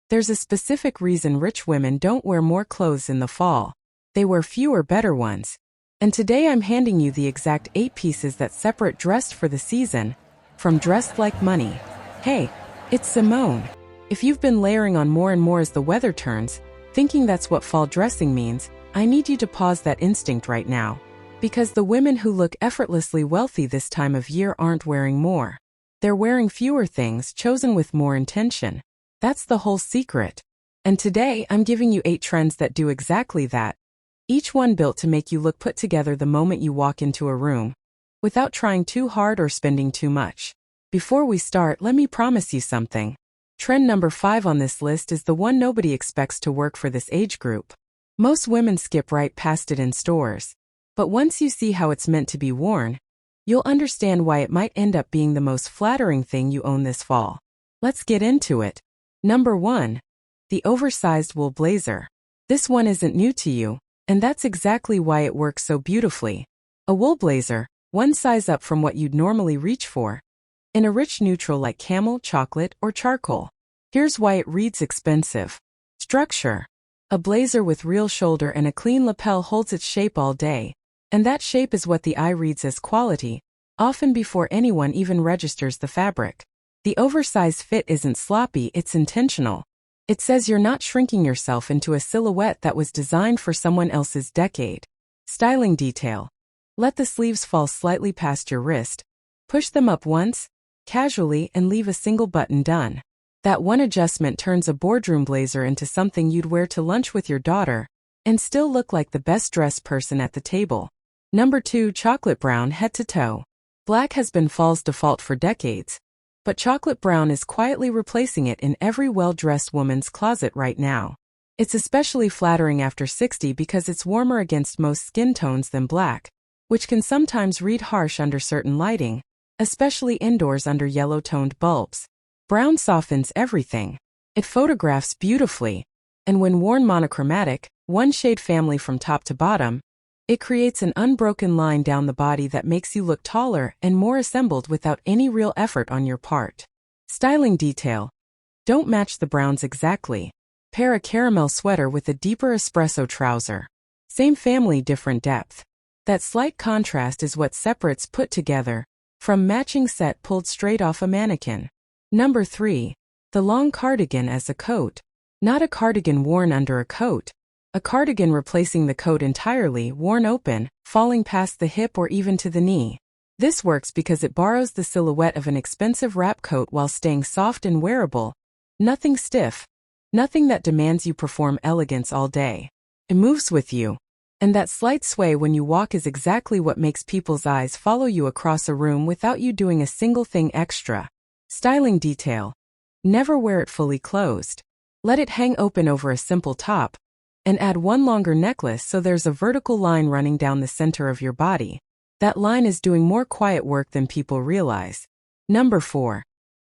There's a specific reason rich women don't wear more clothes in the fall. They wear fewer better ones. And today I'm handing you the exact 8 pieces that separate dressed for the season from dressed like money. Hey, it's Simone. If you've been layering on more and more as the weather turns, thinking that's what fall dressing means, I need you to pause that instinct right now. Because the women who look effortlessly wealthy this time of year aren't wearing more. They're wearing fewer things chosen with more intention. That's the whole secret. And today I'm giving you 8 trends that do exactly that. Each one built to make you look put together the moment you walk into a room, without trying too hard or spending too much. Before we start, let me promise you something. Trend number 5 on this list is the one nobody expects to work for this age group. Most women skip right past it in stores. But once you see how it's meant to be worn, you'll understand why it might end up being the most flattering thing you own this fall. Let's get into it. Number 1. The oversized wool blazer. This one isn't new to you, and that's exactly why it works so beautifully. A wool blazer, one size up from what you'd normally reach for, in a rich neutral like camel, chocolate, or charcoal. Here's why it reads expensive. Structure. A blazer with real shoulder and a clean lapel holds its shape all day, and that shape is what the eye reads as quality, often before anyone even registers the fabric. The oversized fit isn't sloppy, it's intentional. It says you're not shrinking yourself into a silhouette that was designed for someone else's decade. Styling detail. Let the sleeves fall slightly past your wrist. Push them up once, casually, and leave a single button done. That one adjustment turns a boardroom blazer into something you'd wear to lunch with your daughter, and still look like the best-dressed person at the table. Number 2. Chocolate brown head to toe. Black has been fall's default for decades, but chocolate brown is quietly replacing it in every well-dressed woman's closet right now. It's especially flattering after 60 because it's warmer against most skin tones than black, which can sometimes read harsh under certain lighting, especially indoors under yellow-toned bulbs. Brown softens everything. It photographs beautifully, and when worn monochromatic, one-shade family from top to bottom, it creates an unbroken line down the body that makes you look taller and more assembled without any real effort on your part. Styling detail. Don't match the browns exactly. Pair a caramel sweater with a deeper espresso trouser. Same family, different depth. That slight contrast is what separates put together from matching set pulled straight off a mannequin. Number 3. The long cardigan as a coat. Not a cardigan worn under a coat. A cardigan replacing the coat entirely, worn open, falling past the hip or even to the knee. This works because it borrows the silhouette of an expensive wrap coat while staying soft and wearable. Nothing stiff. Nothing that demands you perform elegance all day. It moves with you. And that slight sway when you walk is exactly what makes people's eyes follow you across a room without you doing a single thing extra. Styling detail. Never wear it fully closed. Let it hang open over a simple top, and add one longer necklace so there's a vertical line running down the center of your body. That line is doing more quiet work than people realize. Number 4.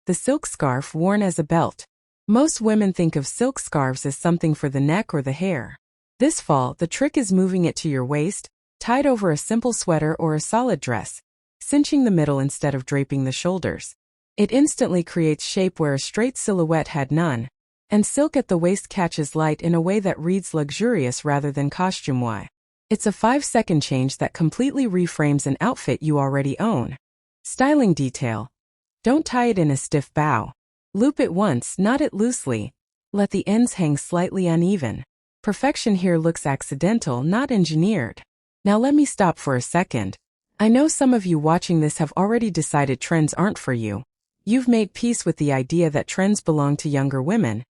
The silk scarf worn as a belt. Most women think of silk scarves as something for the neck or the hair. This fall, the trick is moving it to your waist, tied over a simple sweater or a solid dress, cinching the middle instead of draping the shoulders. It instantly creates shape where a straight silhouette had none, and silk at the waist catches light in a way that reads luxurious rather than costume-y. It's a 5-second change that completely reframes an outfit you already own. Styling detail. Don't tie it in a stiff bow. Loop it once, knot it loosely. Let the ends hang slightly uneven. Perfection here looks accidental, not engineered. Now let me stop for a second. I know some of you watching this have already decided trends aren't for you. You've made peace with the idea that trends belong to younger women,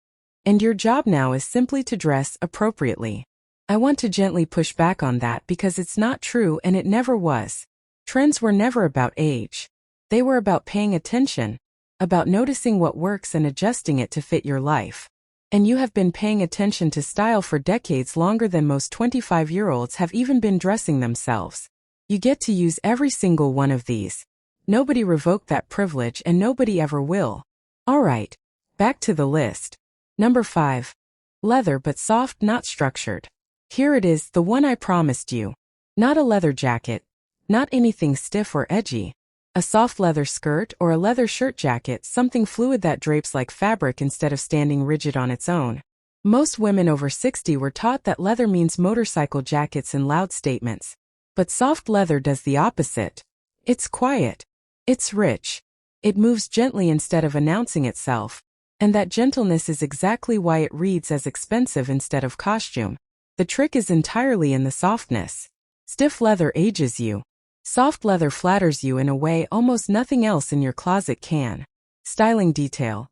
and your job now is simply to dress appropriately. I want to gently push back on that because it's not true and it never was. Trends were never about age. They were about paying attention, about noticing what works and adjusting it to fit your life. And you have been paying attention to style for decades, longer than most 25-year-olds have even been dressing themselves. You get to use every single one of these. Nobody revoked that privilege and nobody ever will. Alright, back to the list. Number 5. Leather but soft, not structured. Here it is, the one I promised you. Not a leather jacket. Not anything stiff or edgy. A soft leather skirt or a leather shirt jacket, something fluid that drapes like fabric instead of standing rigid on its own. Most women over 60 were taught that leather means motorcycle jackets and loud statements. But soft leather does the opposite. It's quiet. It's rich. It moves gently instead of announcing itself. And that gentleness is exactly why it reads as expensive instead of costume. The trick is entirely in the softness. Stiff leather ages you. Soft leather flatters you in a way almost nothing else in your closet can. Styling detail.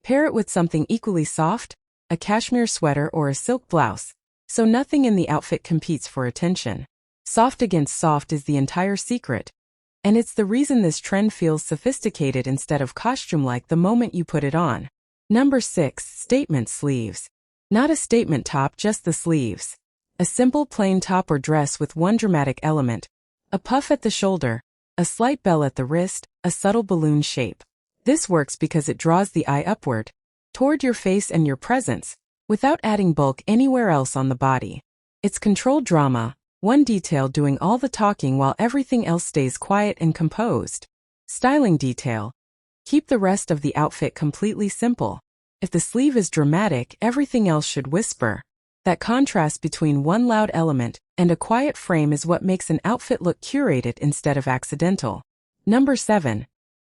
Pair it with something equally soft, a cashmere sweater or a silk blouse, so nothing in the outfit competes for attention. Soft against soft is the entire secret. And it's the reason this trend feels sophisticated instead of costume-like the moment you put it on. Number 6. Statement sleeves. Not a statement top, just the sleeves. A simple plain top or dress with one dramatic element. A puff at the shoulder, a slight bell at the wrist, a subtle balloon shape. This works because it draws the eye upward, toward your face and your presence, without adding bulk anywhere else on the body. It's controlled drama, one detail doing all the talking while everything else stays quiet and composed. Styling detail. Keep the rest of the outfit completely simple. If the sleeve is dramatic, everything else should whisper. That contrast between one loud element and a quiet frame is what makes an outfit look curated instead of accidental. Number 7.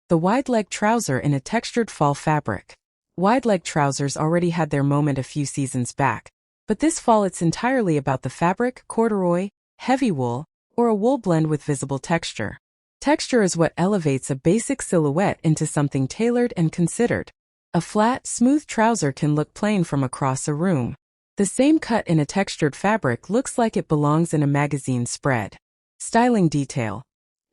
The wide-leg trouser in a textured fall fabric. Wide-leg trousers already had their moment a few seasons back, but this fall it's entirely about the fabric, corduroy, heavy wool, or a wool blend with visible texture. Texture is what elevates a basic silhouette into something tailored and considered. A flat, smooth trouser can look plain from across a room. The same cut in a textured fabric looks like it belongs in a magazine spread. Styling detail.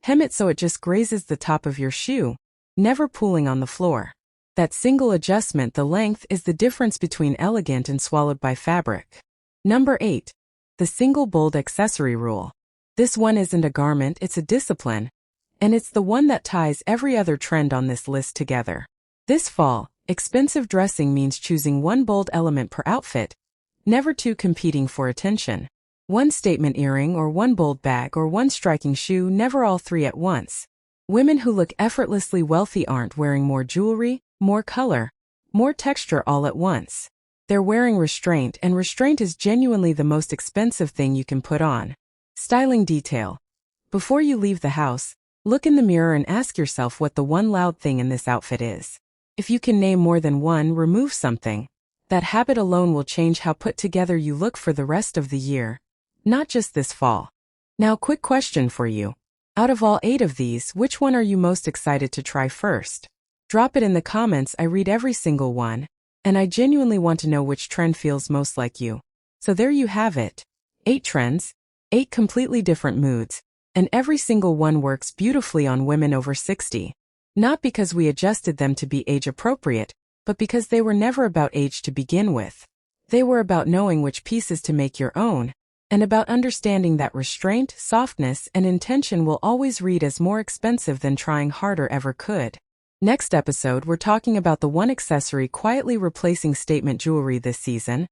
Hem it so it just grazes the top of your shoe, never pooling on the floor. That single adjustment, the length, is the difference between elegant and swallowed by fabric. Number 8. The single bold accessory rule. This one isn't a garment, it's a discipline. And it's the one that ties every other trend on this list together. This fall, expensive dressing means choosing one bold element per outfit, never two competing for attention. One statement earring or one bold bag or one striking shoe, never all three at once. Women who look effortlessly wealthy aren't wearing more jewelry, more color, more texture all at once. They're wearing restraint, and restraint is genuinely the most expensive thing you can put on. Styling detail. Before you leave the house, look in the mirror and ask yourself what the one loud thing in this outfit is. If you can name more than one, remove something. That habit alone will change how put together you look for the rest of the year, not just this fall. Now, quick question for you. Out of all 8 of these, which one are you most excited to try first? Drop it in the comments. I read every single one, and I genuinely want to know which trend feels most like you. So there you have it. 8 trends, 8 completely different moods, and every single one works beautifully on women over 60. Not because we adjusted them to be age appropriate, but because they were never about age to begin with. They were about knowing which pieces to make your own, and about understanding that restraint, softness, and intention will always read as more expensive than trying harder ever could. Next episode, we're talking about the one accessory quietly replacing statement jewelry this season,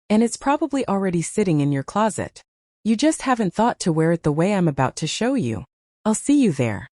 and it's probably already sitting in your closet. You just haven't thought to wear it the way I'm about to show you. I'll see you there.